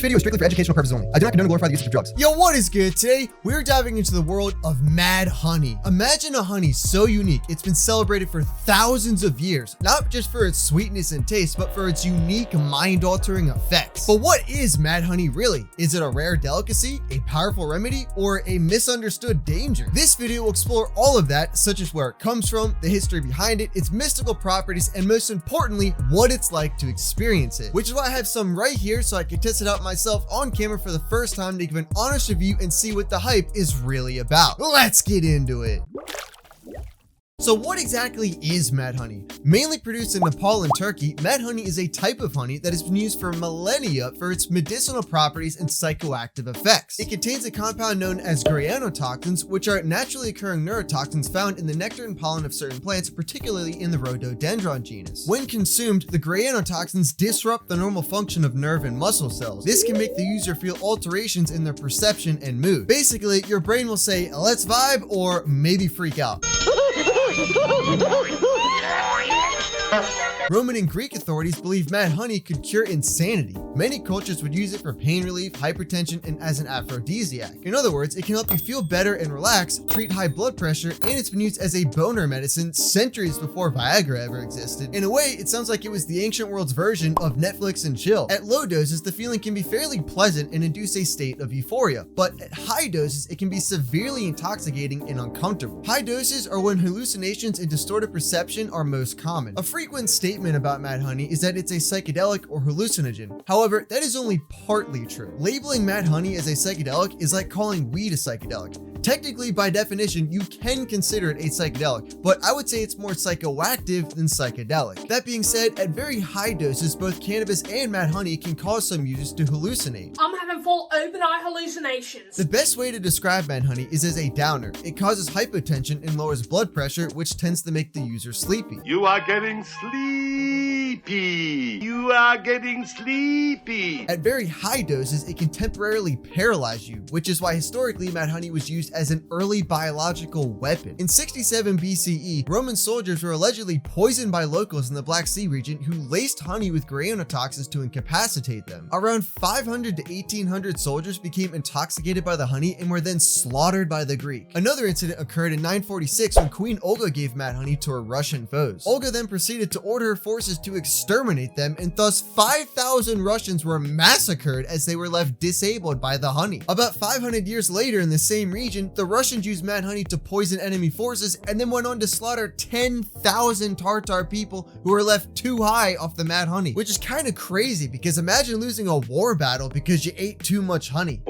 video is strictly for educational purposes only. I do not condone or glorify the use of drugs. Yo, what is good? Today, we're diving into the world of mad honey. Imagine a honey so unique, it's been celebrated for thousands of years, not just for its sweetness and taste, but for its unique mind-altering effects. But what is mad honey really? Is it a rare delicacy, a powerful remedy, or a misunderstood danger? This video will explore all of that, such as where it comes from, the history behind it, its mystical properties, and most importantly, what it's like to experience it. Which is why I have some right here so I can test it out myself on camera for the first time to give an honest review and see what the hype is really about. Let's get into it. So what exactly is mad honey? Mainly produced in Nepal and Turkey, mad honey is a type of honey that has been used for millennia for its medicinal properties and psychoactive effects. It contains a compound known as Grayanotoxins, which are naturally occurring neurotoxins found in the nectar and pollen of certain plants, particularly in the Rhododendron genus. When consumed, the Grayanotoxins disrupt the normal function of nerve and muscle cells. This can make the user feel alterations in their perception and mood. Basically, your brain will say, let's vibe, or maybe freak out. Roman and Greek authorities believed mad honey could cure insanity. Many cultures would use it for pain relief, hypertension, and as an aphrodisiac. In other words, it can help you feel better and relax, treat high blood pressure, and it's been used as a boner medicine centuries before Viagra ever existed. In a way, it sounds like it was the ancient world's version of Netflix and chill. At low doses, the feeling can be fairly pleasant and induce a state of euphoria, but at high doses, it can be severely intoxicating and uncomfortable. High doses are when hallucinations and distorted perception are most common. A frequent statement about mad honey is that it's a psychedelic or hallucinogen. However, that is only partly true. Labeling mad honey as a psychedelic is like calling weed a psychedelic. Technically, by definition, you can consider it a psychedelic, but I would say it's more psychoactive than psychedelic. That being said, at very high doses, both cannabis and mad honey can cause some users to hallucinate. I'm having full open-eye hallucinations. The best way to describe mad honey is as a downer. It causes hypotension and lowers blood pressure, which tends to make the user sleepy. You are getting sleepy. You are getting sleepy. At very high doses, it can temporarily paralyze you, which is why historically mad honey was used as an early biological weapon. In 67 BCE, Roman soldiers were allegedly poisoned by locals in the Black Sea region who laced honey with Grayanotoxins to incapacitate them. Around 500 to 1800 soldiers became intoxicated by the honey and were then slaughtered by the Greek. Another incident occurred in 946 when Queen Olga gave mad honey to her Russian foes. Olga then proceeded to order her forces to exterminate them, and thus 5,000 Russians were massacred as they were left disabled by the honey. About 500 years later in the same region, the Russians used mad honey to poison enemy forces and then went on to slaughter 10,000 Tartar people who were left too high off the mad honey, which is kind of crazy because imagine losing a war battle because you ate too much honey.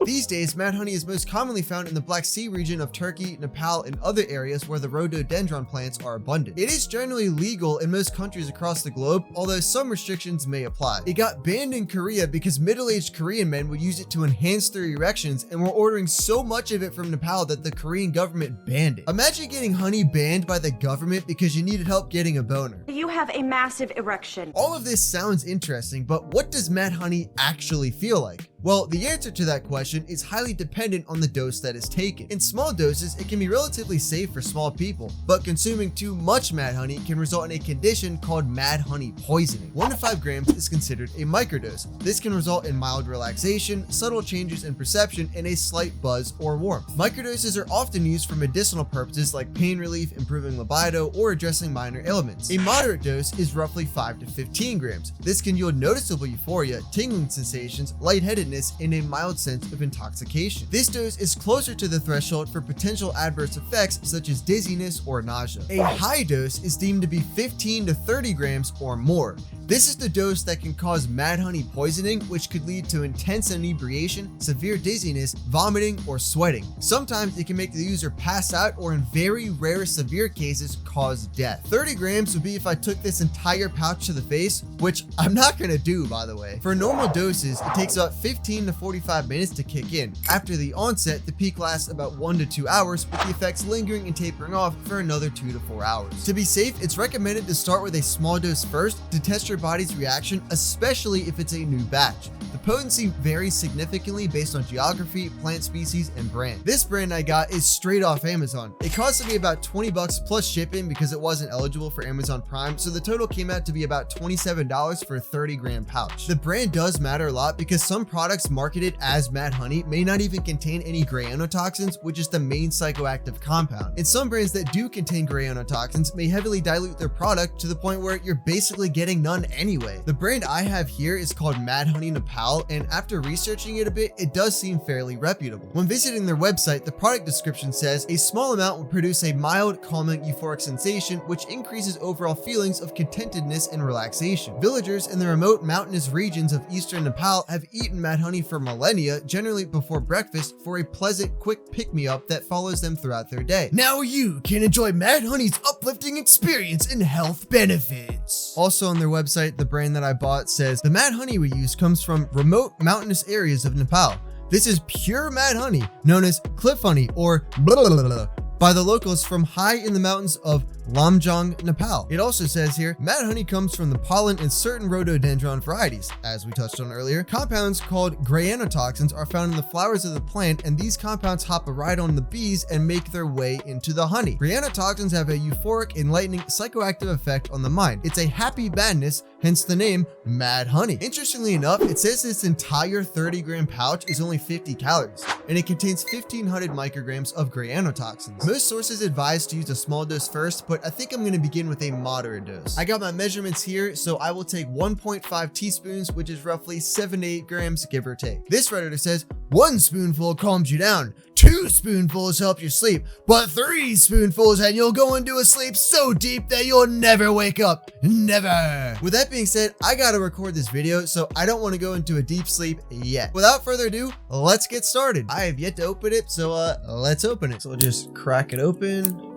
These days, mad honey is most commonly found in the Black Sea region of Turkey, Nepal, and other areas where the rhododendron plants are abundant. It is generally legal in most countries across the globe, although some restrictions may apply. It got banned in Korea because middle-aged Korean men would use it to enhance their erections and were ordering so much of it from Nepal that the Korean government banned it. Imagine getting honey banned by the government because you needed help getting a boner. You have a massive erection. All of this sounds interesting, but what does mad honey actually feel like? Well, the answer to that question is highly dependent on the dose that is taken. In small doses, it can be relatively safe for small people, but consuming too much mad honey can result in a condition called mad honey poisoning. 1 to 5 grams is considered a microdose. This can result in mild relaxation, subtle changes in perception, and a slight buzz or warmth. Microdoses are often used for medicinal purposes like pain relief, improving libido, or addressing minor ailments. A moderate dose is roughly 5 to 15 grams. This can yield noticeable euphoria, tingling sensations, lightheadedness, and a mild sense of intoxication. This dose is closer to the threshold for potential adverse effects such as dizziness or nausea. A high dose is deemed to be 15 to 30 grams or more. This is the dose that can cause mad honey poisoning, which could lead to intense inebriation, severe dizziness, vomiting, or sweating. Sometimes it can make the user pass out or in very rare severe cases cause death. 30 grams would be if I took this entire pouch to the face, which I'm not gonna do, by the way. For normal doses, it takes about 15 to 45 minutes to kick in. After the onset, the peak lasts about 1 to 2 hours, with the effects lingering and tapering off for another 2 to 4 hours. To be safe, it's recommended to start with a small dose first to test your body's reaction, especially if it's a new batch. The potency varies significantly based on geography, plant species, and brand. This brand I got is straight off Amazon. It costed me about 20 bucks plus shipping because it wasn't eligible for Amazon Prime, so the total came out to be about $27 for a 30-gram pouch. The brand does matter a lot because some products marketed as Mad Honey may not even contain any Grayanotoxins, which is the main psychoactive compound. And some brands that do contain Grayanotoxins may heavily dilute their product to the point where you're basically getting none anyway. The brand I have here is called Mad Honey Nepal, and after researching it a bit, it does seem fairly reputable. When visiting their website, the product description says a small amount will produce a mild, calming, euphoric sensation, which increases overall feelings of contentedness and relaxation. Villagers in the remote mountainous regions of eastern Nepal have eaten Mad Honey for millennia, generally before breakfast, for a pleasant, quick pick-me-up that follows them throughout their day. Now you can enjoy Mad Honey's uplifting experience and health benefits. Also on their website, the brand that I bought says, the Mad Honey we use comes from remote mountainous areas of Nepal. This is pure Mad Honey, known as cliff honey or blah, blah, blah, blah, by the locals from high in the mountains of Lamjung, Nepal. It also says here, Mad Honey comes from the pollen in certain rhododendron varieties. As we touched on earlier, compounds called Grayanotoxins are found in the flowers of the plant, and these compounds hop a ride on the bees and make their way into the honey. Grayanotoxins have a euphoric, enlightening, psychoactive effect on the mind. It's a happy madness, hence the name Mad Honey. Interestingly enough, it says this entire 30-gram pouch is only 50 calories, and it contains 1,500 micrograms of Grayanotoxins. Most sources advise to use a small dose first, but I think I'm going to begin with a moderate dose. I got my measurements here, so I will take 1.5 teaspoons, which is roughly 7 to 8 grams, give or take. This Redditor says 1 spoonful calms you down, 2 spoonfuls help you sleep, but 3 spoonfuls and you'll go into a sleep so deep that you'll never wake up. Never. With that being said, I gotta record this video, so I don't want to go into a deep sleep yet. Without further ado, let's get started. I have yet to open it, so let's open it. So we'll just crack it open.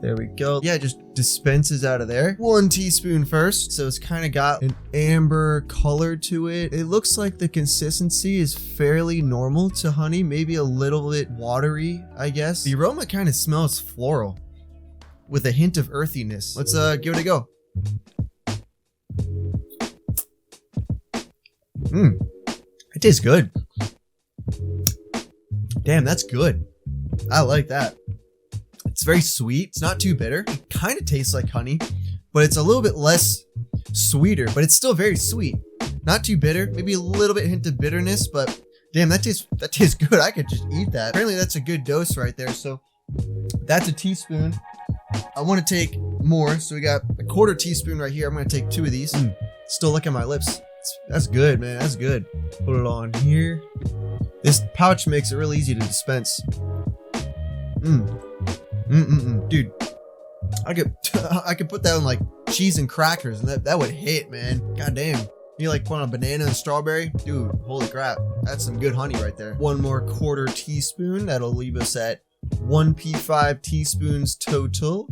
There we go. Yeah, it just dispenses out of there. 1 teaspoon first. So it's kind of got an amber color to it. It looks like the consistency is fairly normal to honey, maybe a little bit watery, I guess. The aroma kind of smells floral with a hint of earthiness. Let's give it a go. It tastes good. Damn, that's good. I like that. It's very sweet. It's not too bitter. It kind of tastes like honey, but it's a little bit less sweeter, but it's still very sweet. Not too bitter. Maybe a little bit hint of bitterness, but damn, that tastes good. I could just eat that. Apparently that's a good dose right there. So that's a teaspoon. I want to take more. So we got a 1/4 teaspoon right here. I'm going to take 2 of these. Still licking my lips. That's good, man. That's good. Put it on here. This pouch makes it real easy to dispense. Dude, I could put that on like cheese and crackers, and that would hit, man. God damn. You like put on a banana and strawberry? Dude, holy crap. That's some good honey right there. 1 more 1/4 teaspoon. That'll leave us at 1p5 teaspoons total.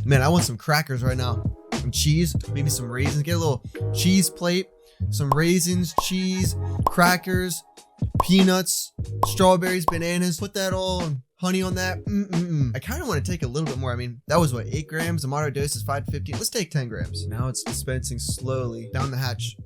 Man, I want some crackers right now. Some cheese, maybe some raisins. Get a little cheese plate. Some raisins, cheese, crackers, peanuts, strawberries, bananas. Put that all on. Honey on that. I kind of want to take a little bit more. I mean, that was what, 8 grams? The moderate dose is 5 to 15. Let's take 10 grams. Now it's dispensing slowly down the hatch.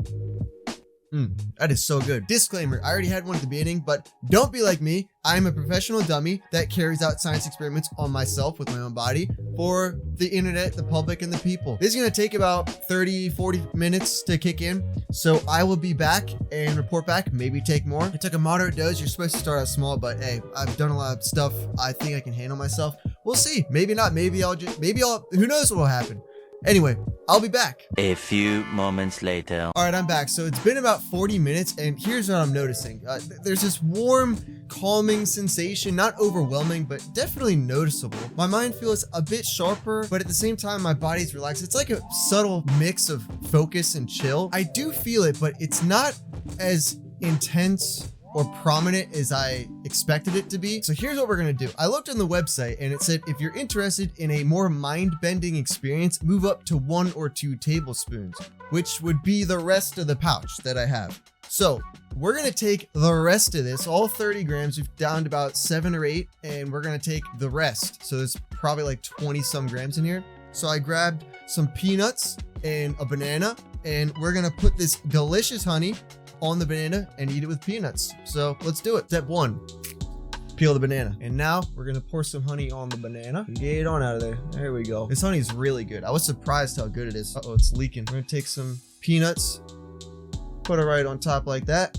That is so good. Disclaimer, I already had one at the beginning, but don't be like me. I'm a professional dummy that carries out science experiments on myself with my own body for the internet, the public, and the people. This is going to take about 30-40 minutes to kick in. So I will be back and report back, maybe take more. I took a moderate dose. You're supposed to start out small, but hey, I've done a lot of stuff. I think I can handle myself. We'll see. Maybe not. Maybe who knows what will happen. Anyway, I'll be back. A few moments later. All right, I'm back. So it's been about 40 minutes, and here's what I'm noticing. There's this warm, calming sensation, not overwhelming, but definitely noticeable. My mind feels a bit sharper, but at the same time, my body's relaxed. It's like a subtle mix of focus and chill. I do feel it, but it's not as intense or prominent as I expected it to be. So here's what we're gonna do. I looked on the website and it said, if you're interested in a more mind-bending experience, move up to 1 or 2 tablespoons, which would be the rest of the pouch that I have. So we're gonna take the rest of this, all 30 grams, we've downed about 7 or 8, and we're gonna take the rest. So there's probably like 20 some grams in here. So I grabbed some peanuts, and a banana, and we're gonna put this delicious honey on the banana and eat it with peanuts. So let's do it. Step 1, peel the banana. And now we're gonna pour some honey on the banana. Get it on out of there. There we go. This honey is really good. I was surprised how good it is. Uh-oh, it's leaking. We're gonna take some peanuts, put it right on top like that.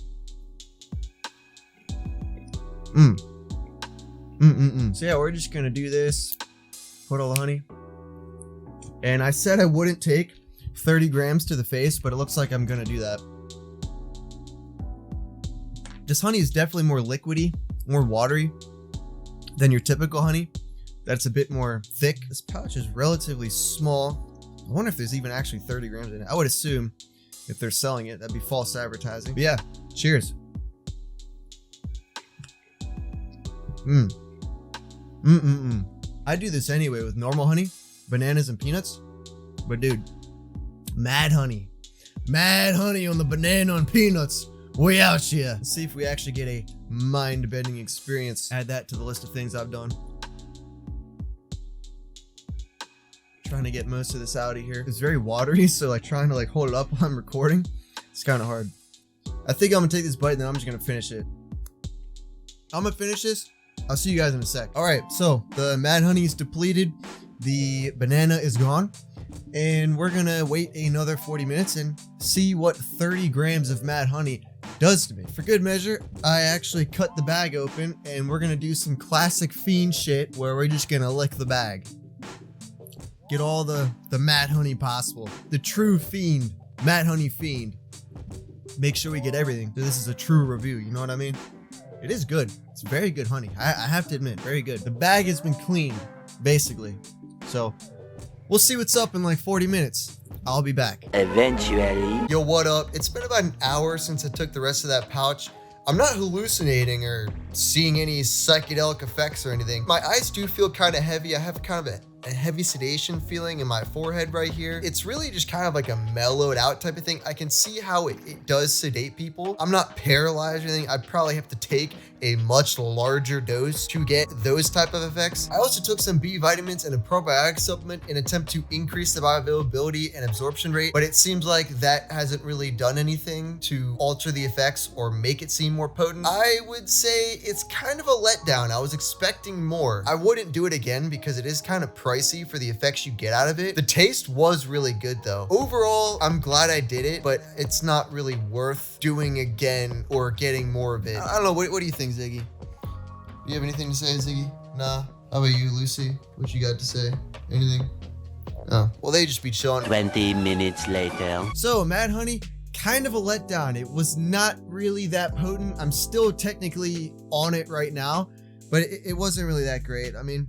So yeah, we're just gonna do this. Put all the honey. And I said I wouldn't take 30 grams to the face, but it looks like I'm gonna do that. This honey is definitely more liquidy, more watery than your typical honey. That's a bit more thick. This pouch is relatively small. I wonder if there's even actually 30 grams in it. I would assume if they're selling it, that'd be false advertising. But yeah, cheers. I do this anyway with normal honey, bananas and peanuts. But dude, mad honey on the banana and peanuts. We out here. Let's see if we actually get a mind-bending experience. Add that to the list of things I've done. Trying to get most of this out of here. It's very watery, so like trying to like hold it up while I'm recording, it's kind of hard. I think I'm gonna take this bite and then I'm just gonna finish it. I'm gonna finish this. I'll see you guys in a sec. All right, so the mad honey is depleted. The banana is gone. And we're gonna wait another 40 minutes and see what 30 grams of mad honey does to me. For good measure, I actually cut the bag open and we're gonna do some classic fiend shit where we're just gonna lick the bag. Get all the mad honey possible. The true fiend, mad honey fiend. Make sure we get everything. So this is a true review, you know what I mean? It is good. It's very good honey. I have to admit, very good. The bag has been cleaned, basically. So we'll see what's up in like 40 minutes. I'll be back. Eventually. Yo, what up? It's been about an hour since I took the rest of that pouch. I'm not hallucinating or seeing any psychedelic effects or anything. My eyes do feel kind of heavy. I have kind of a heavy sedation feeling in my forehead right here. It's really just kind of like a mellowed out type of thing. I can see how it does sedate people. I'm not paralyzed or anything. I'd probably have to take a much larger dose to get those type of effects. I also took some B vitamins and a probiotic supplement in an attempt to increase the bioavailability and absorption rate, but it seems like that hasn't really done anything to alter the effects or make it seem more potent. I would say it's kind of a letdown. I was expecting more. I wouldn't do it again because it is kind of pricey for the effects you get out of it. The taste was really good though. Overall, I'm glad I did it, but it's not really worth doing again or getting more of it. I don't know, what do you think, Ziggy? Do you have anything to say, Ziggy? Nah. How about you, Lucy? What you got to say? Anything? Oh, well, they just be chilling. 20 minutes later. So, Mad Honey, kind of a letdown. It was not really that potent. I'm still technically on it right now, but it wasn't really that great. I mean,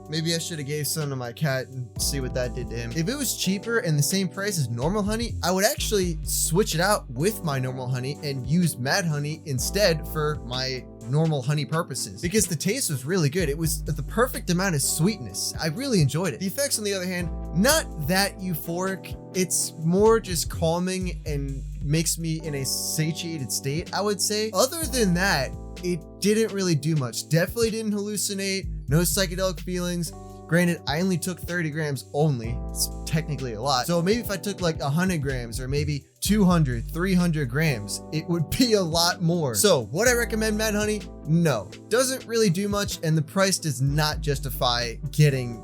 maybe I should have gave some to my cat and see what that did to him. If it was cheaper and the same price as normal honey, I would actually switch it out with my normal honey and use Mad Honey instead for my normal honey purposes, because the taste was really good. It was the perfect amount of sweetness. I really enjoyed it. The effects, on the other hand, not that euphoric. It's more just calming and makes me in a satiated state, I would say. Other than that, it didn't really do much. Definitely didn't hallucinate. No psychedelic feelings. Granted, I only took 30 grams only. It's technically a lot. So maybe if I took like 100 grams or maybe 200, 300 grams, it would be a lot more. So would I recommend Mad Honey? No. Doesn't really do much, and the price does not justify getting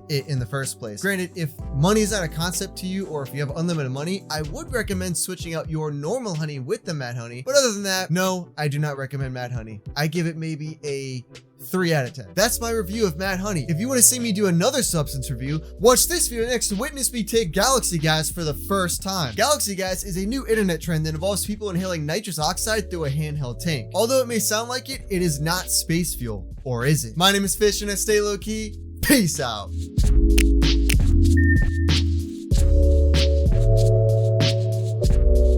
it in the first place. Granted, if money is not a concept to you, or if you have unlimited money, I would recommend switching out your normal honey with the Mad Honey. But other than that, no, I do not recommend Mad Honey. I give it maybe a 3 out of 10. That's my review of Mad Honey. If you want to see me do another substance review, watch this video next to witness me take Galaxy Gas for the first time. Galaxy Gas is a new internet trend that involves people inhaling nitrous oxide through a handheld tank. Although it may sound like it, it is not space fuel. Or is it? My name is 𝗙cie and I stay low key. Peace out.